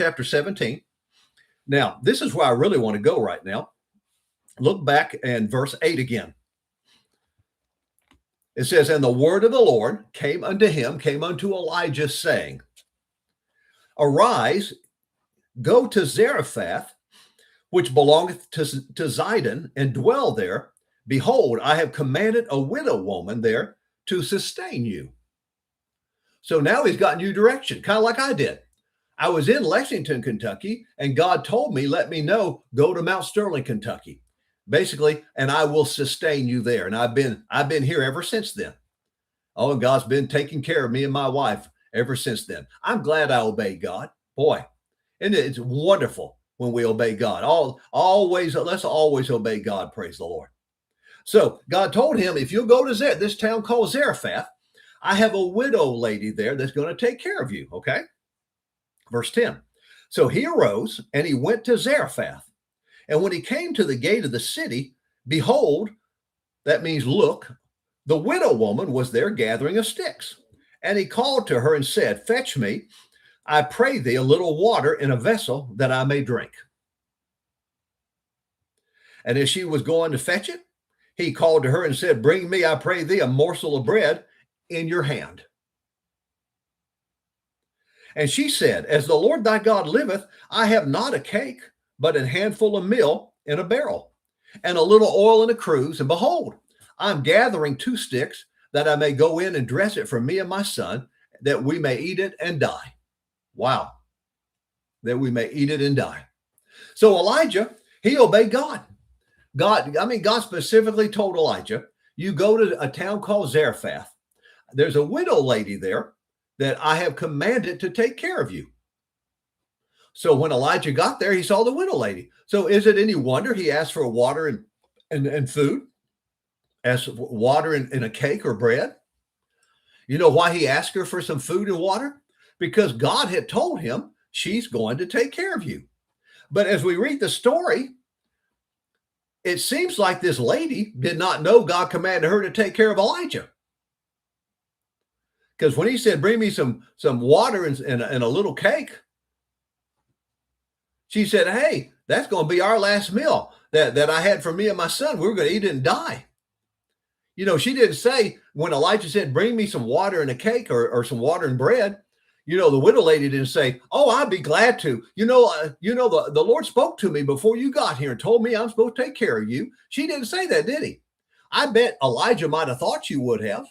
chapter 17. Now, this is where I really want to go right now. Look back and verse 8 again. It says, and the word of the Lord came unto Elijah, saying, arise, go to Zarephath, which belongeth to Zidon, and dwell there. Behold, I have commanded a widow woman there to sustain you. So now he's got new direction, kind of like I did. I was in Lexington, Kentucky, and God told me, let me know, go to Mount Sterling, Kentucky. Basically, and I will sustain you there. And I've been here ever since then. Oh, and God's been taking care of me and my wife ever since then. I'm glad I obeyed God. Boy, and it's wonderful when we obey God. Let's always obey God, praise the Lord. So God told him, if you'll go to this town called Zarephath, I have a widow lady there that's going to take care of you, okay? Verse 10. So he arose and he went to Zarephath. And when he came to the gate of the city, behold, that means look, the widow woman was there gathering of sticks. And he called to her and said, fetch me, I pray thee, a little water in a vessel that I may drink. And as she was going to fetch it, he called to her and said, bring me, I pray thee, a morsel of bread in your hand. And she said, as the Lord thy God liveth, I have not a cake, but a handful of meal in a barrel, and a little oil in a cruse. And behold, I'm gathering 2 sticks, that I may go in and dress it for me and my son, that we may eat it and die. Wow. That we may eat it and die. So Elijah, he obeyed God. God specifically told Elijah, you go to a town called Zarephath. There's a widow lady there that I have commanded to take care of you. So when Elijah got there, he saw the widow lady. So is it any wonder he asked for water and food? Asked water in a cake or bread? You know why he asked her for some food and water? Because God had told him she's going to take care of you. But as we read the story, it seems like this lady did not know God commanded her to take care of Elijah. Because when he said, bring me some water and a little cake, she said, hey, that's going to be our last meal that I had for me and my son. We were going to eat it and die. You know, she didn't say, when Elijah said, bring me some water and a cake or some water and bread, you know, the widow lady didn't say, oh, I'd be glad to. The Lord spoke to me before you got here and told me I'm supposed to take care of you. She didn't say that, did he? I bet Elijah might have thought she would have.